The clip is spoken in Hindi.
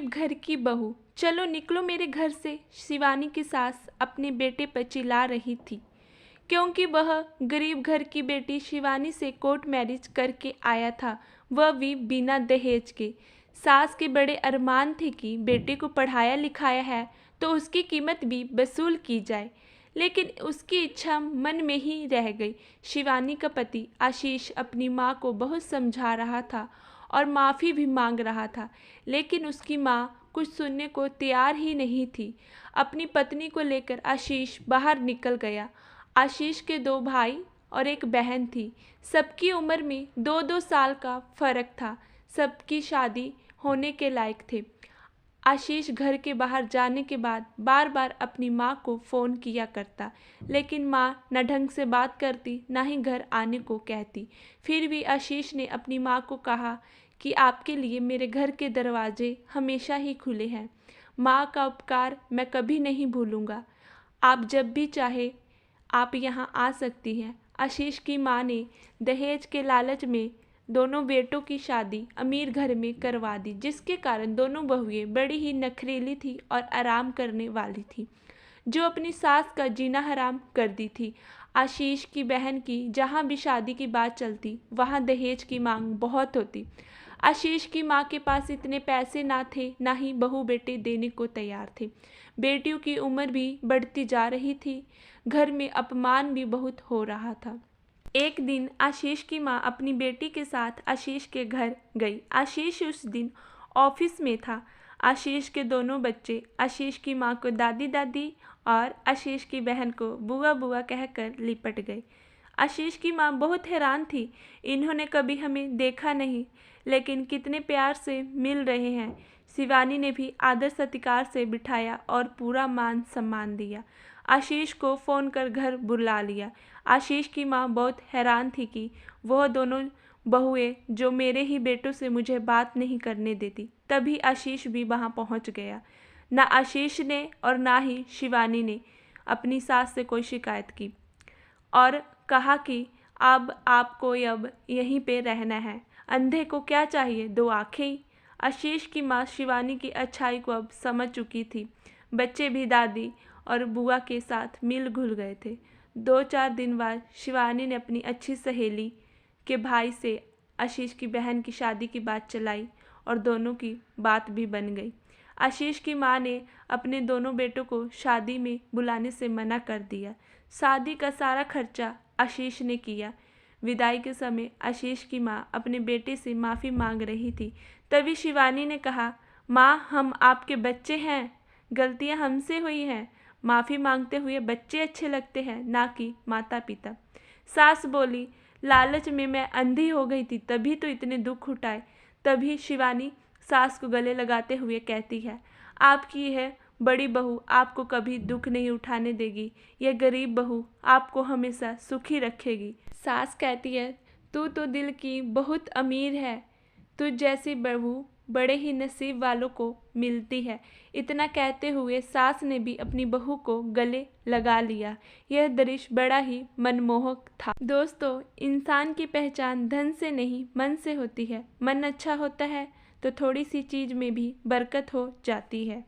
गरीब घर की बहू, चलो निकलो मेरे घर से, शिवानी की सास अपने बेटे पर चिल्ला रही थी, क्योंकि वह गरीब घर की बेटी शिवानी से कोर्ट मैरिज करके आया था, वह भी बिना दहेज के। सास के बड़े अरमान थे कि बेटे को पढ़ाया लिखाया है तो उसकी कीमत भी वसूल की जाए, लेकिन उसकी इच्छा मन में ही रह गई। शिवानी का पति आशीष अपनी माँ को बहुत समझा रहा था और माफ़ी भी मांग रहा था, लेकिन उसकी माँ कुछ सुनने को तैयार ही नहीं थी। अपनी पत्नी को लेकर आशीष बाहर निकल गया। आशीष के 2 भाई और एक बहन थी। सबकी उम्र में 2-2 साल का फ़र्क था। सबकी शादी होने के लायक थे। आशीष घर के बाहर जाने के बाद बार बार अपनी माँ को फ़ोन किया करता, लेकिन माँ न ढंग से बात करती न ही घर आने को कहती। फिर भी आशीष ने अपनी माँ को कहा कि आपके लिए मेरे घर के दरवाजे हमेशा ही खुले हैं। माँ का उपकार मैं कभी नहीं भूलूंगा। आप जब भी चाहे आप यहाँ आ सकती हैं। आशीष की माँ ने दहेज के लालच में दोनों बेटों की शादी अमीर घर में करवा दी, जिसके कारण दोनों बहुएं बड़ी ही नखरीली थी और आराम करने वाली थी, जो अपनी सास का जीना हराम कर दी थी। आशीष की बहन की जहाँ भी शादी की बात चलती वहाँ दहेज की मांग बहुत होती। आशीष की माँ के पास इतने पैसे ना थे, ना ही बहू बेटे देने को तैयार थे। बेटियों की उम्र भी बढ़ती जा रही थी। घर में अपमान भी बहुत हो रहा था। एक दिन आशीष की माँ अपनी बेटी के साथ आशीष के घर गई। आशीष उस दिन ऑफिस में था। आशीष के दोनों बच्चे आशीष की माँ को दादी दादी और आशीष की बहन को बुआ बुआ कहकर लिपट गए। आशीष की माँ बहुत हैरान थी। इन्होंने कभी हमें देखा नहीं, लेकिन कितने प्यार से मिल रहे हैं। शिवानी ने भी आदर सत्कार से बिठाया और पूरा मान सम्मान दिया। आशीष को फ़ोन कर घर बुला लिया। आशीष की माँ बहुत हैरान थी कि वह दोनों बहुएं जो मेरे ही बेटों से मुझे बात नहीं करने देती। तभी आशीष भी वहाँ पहुँच गया। न आशीष ने और ना ही शिवानी ने अपनी सास से कोई शिकायत की और कहा कि अब आपको अब यहीं पे रहना है। अंधे को क्या चाहिए, 2 आँखें ही। आशीष की माँ शिवानी की अच्छाई को अब समझ चुकी थी। बच्चे भी दादी और बुआ के साथ मिल घुल गए थे। 2-4 दिन बाद शिवानी ने अपनी अच्छी सहेली के भाई से आशीष की बहन की शादी की बात चलाई और दोनों की बात भी बन गई। आशीष की माँ ने अपने दोनों बेटों को शादी में बुलाने से मना कर दिया। शादी का सारा खर्चा आशीष ने किया। विदाई के समय आशीष की माँ अपने बेटे से माफ़ी मांग रही थी। तभी शिवानी ने कहा, माँ हम आपके बच्चे हैं, गलतियाँ हमसे हुई हैं। माफ़ी मांगते हुए बच्चे अच्छे लगते हैं, ना कि माता पिता। सास बोली, लालच में मैं अंधी हो गई थी, तभी तो इतने दुख उठाए। तभी शिवानी सास को गले लगाते हुए कहती है, आपकी यह बड़ी बहू आपको कभी दुख नहीं उठाने देगी। यह गरीब बहू आपको हमेशा सुखी रखेगी। सास कहती है, तू तो दिल की बहुत अमीर है, तुझ जैसी बहू बड़े ही नसीब वालों को मिलती है। इतना कहते हुए सास ने भी अपनी बहू को गले लगा लिया। यह दृश्य बड़ा ही मनमोहक था। दोस्तों, इंसान की पहचान धन से नहीं मन से होती है। मन अच्छा होता है तो थोड़ी सी चीज़ में भी बरकत हो जाती है।